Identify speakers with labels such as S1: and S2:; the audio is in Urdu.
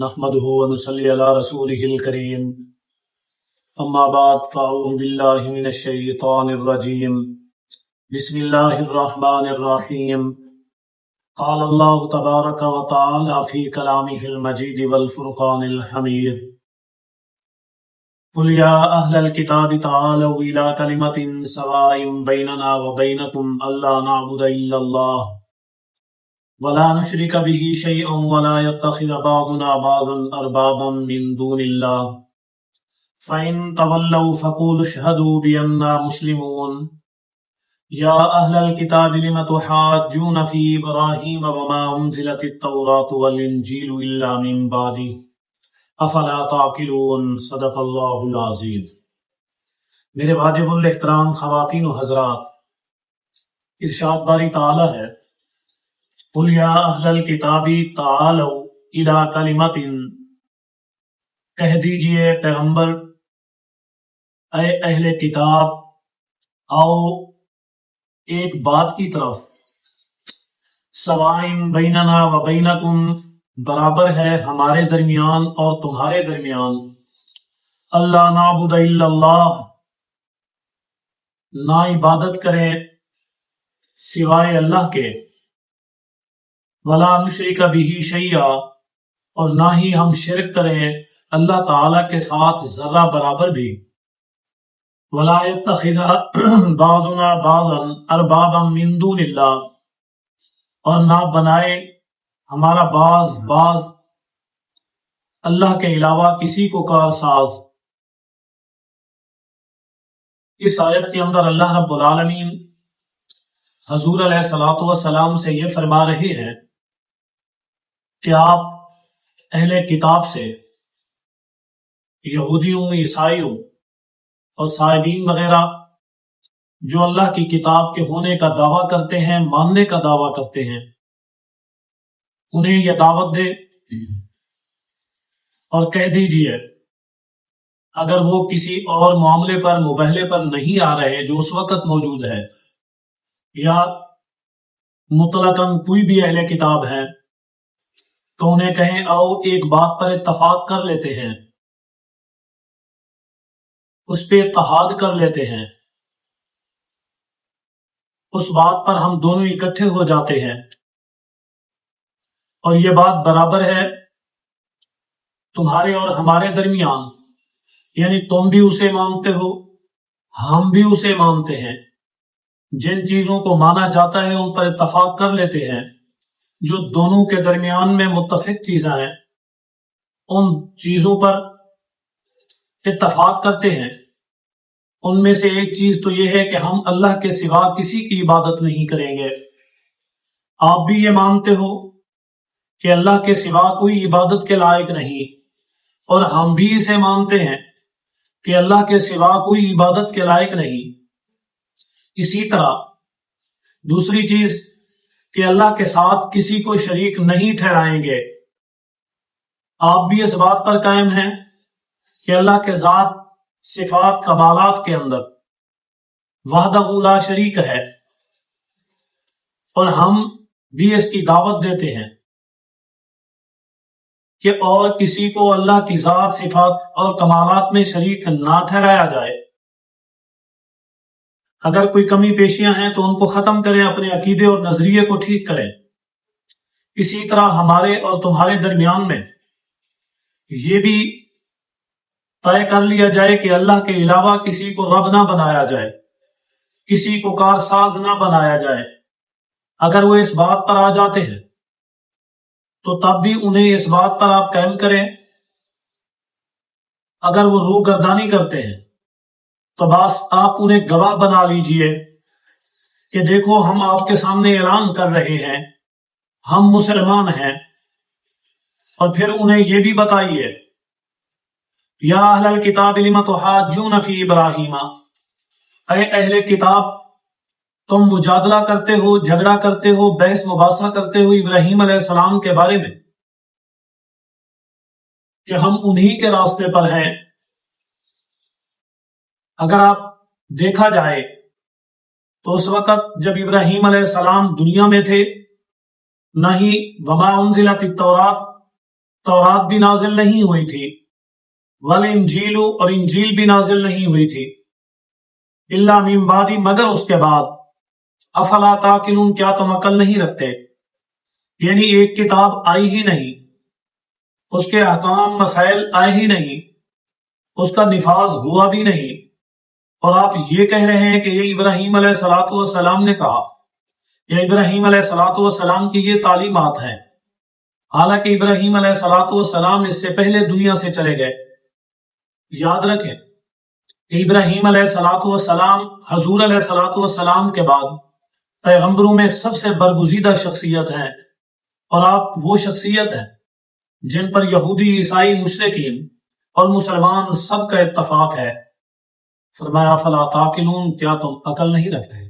S1: نحمده ونصلي على رسوله الكريم اما بعد فاعوذ بالله من الشيطان الرجيم بسم الله الرحمن الرحيم قال الله تبارك وتعالى في كلامه المجيد والفرقان الحميد قل يا أهل الكتاب تعالوا إلى كلمة سواء بيننا وبينكم ألا نعبد إلا الله ولا نشرك به شيئا ولا يتخذ بعضنا بعضا أربابا من دون الله فإن تولوا فقولوا اشهدوا بأننا مسلمون يا أهل الكتاب لم تحاجون في إبراهيم وما أنزلت التوراة والإنجيل إلا من بعده أفلا تعقلون صدق الله العظيم۔ میرے واجب الاحترام خواتین و حضرات، ارشاد باری تعالی ہے قل یا اہل الکتاب تعالوا الی کلمۃ، کہہ دیجئے پیغمبر اے اہل کتاب آؤ ایک بات کی طرف، سوائن بیننا و بینکم، برابر ہے ہمارے درمیان اور تمہارے درمیان، اللہ نعبد الا اللہ، نہ عبادت کریں سوائے اللہ کے، ولا نشرک بہ شیئا، اور نہ ہی ہم شرک کریں اللہ تعالی کے ساتھ ذرہ برابر بھی، ولا يتخذ بعضنا بعضا اربابا من دون اللہ، اور نہ بنائے ہمارا بعض اللہ کے علاوہ کسی کو کارساز۔ اس آیت کے اندر اللہ رب العالمین حضور علیہ الصلوۃ والسلام سے یہ فرما رہے ہیں کہ آپ اہل کتاب سے، یہودیوں، عیسائیوں اور صائبین وغیرہ جو اللہ کی کتاب کے ہونے کا دعویٰ کرتے ہیں، ماننے کا دعویٰ کرتے ہیں، انہیں یہ دعوت دے اور کہہ دیجئے اگر وہ کسی اور معاملے پر، مباحلے پر نہیں آ رہے جو اس وقت موجود ہے، یا مطلقاً کوئی بھی اہل کتاب ہے، تو انہیں کہیں آؤ ایک بات پر اتفاق کر لیتے ہیں، اس پہ اتحاد کر لیتے ہیں، اس بات پر ہم دونوں اکٹھے ہو جاتے ہیں، اور یہ بات برابر ہے تمہارے اور ہمارے درمیان، یعنی تم بھی اسے مانتے ہو، ہم بھی اسے مانتے ہیں، جن چیزوں کو مانا جاتا ہے ان پر اتفاق کر لیتے ہیں، جو دونوں کے درمیان میں متفق چیزیں ہیں ان چیزوں پر اتفاق کرتے ہیں۔ ان میں سے ایک چیز تو یہ ہے کہ ہم اللہ کے سوا کسی کی عبادت نہیں کریں گے۔ آپ بھی یہ مانتے ہو کہ اللہ کے سوا کوئی عبادت کے لائق نہیں، اور ہم بھی اسے مانتے ہیں کہ اللہ کے سوا کوئی عبادت کے لائق نہیں۔ اسی طرح دوسری چیز کہ اللہ کے ساتھ کسی کو شریک نہیں ٹھہرائیں گے۔ آپ بھی اس بات پر قائم ہیں کہ اللہ کے ذات، صفات، کمالات کے اندر وحدہ لا شریک ہے، اور ہم بھی اس کی دعوت دیتے ہیں کہ اور کسی کو اللہ کی ذات، صفات اور کمالات میں شریک نہ ٹھہرایا جائے۔ اگر کوئی کمی پیشیاں ہیں تو ان کو ختم کریں، اپنے عقیدے اور نظریے کو ٹھیک کریں۔ اسی طرح ہمارے اور تمہارے درمیان میں یہ بھی طے کر لیا جائے کہ اللہ کے علاوہ کسی کو رب نہ بنایا جائے، کسی کو کارساز نہ بنایا جائے۔ اگر وہ اس بات پر آ جاتے ہیں تو تب بھی انہیں اس بات پر آپ قائم کریں۔ اگر وہ روگردانی کرتے ہیں تو بس آپ انہیں گواہ بنا لیجئے کہ دیکھو ہم آپ کے سامنے اعلان کر رہے ہیں ہم مسلمان ہیں، اور پھر انہیں یہ بھی بتائیے یا اہل الکتاب لم تحاجون فی ابراہیم، اے اہل کتاب تم مجادلہ کرتے ہو، جھگڑا کرتے ہو، بحث مباحثہ کرتے ہو ابراہیم علیہ السلام کے بارے میں کہ ہم انہی کے راستے پر ہیں۔ اگر آپ دیکھا جائے تو اس وقت جب ابراہیم علیہ السلام دنیا میں تھے، نہ ہی وما انزلت التورات تورات بھی نازل نہیں ہوئی تھی، والانجیل اور انجیل بھی نازل نہیں ہوئی تھی، الا من بعد مگر اس کے بعد، افلا تاقلون کیا تم عقل نہیں رکھتے؟ یعنی ایک کتاب آئی ہی نہیں، اس کے احکام مسائل آئے ہی نہیں، اس کا نفاذ ہوا بھی نہیں، اور آپ یہ کہہ رہے ہیں کہ یہ ابراہیم علیہ الصلوۃ والسلام نے کہا، یا ابراہیم علیہ الصلوۃ والسلام کی یہ تعلیمات ہیں، حالانکہ ابراہیم علیہ الصلوۃ والسلام اس سے پہلے دنیا سے چلے گئے۔ یاد رکھیں کہ ابراہیم علیہ الصلوۃ والسلام حضور علیہ الصلوۃ والسلام کے بعد پیغمبروں میں سب سے برگزیدہ شخصیت ہیں، اور آپ وہ شخصیت ہیں جن پر یہودی، عیسائی، مشرکین اور مسلمان سب کا اتفاق ہے۔ فرمایا فلا تعقلون کیا تم عقل نہیں رکھتے؟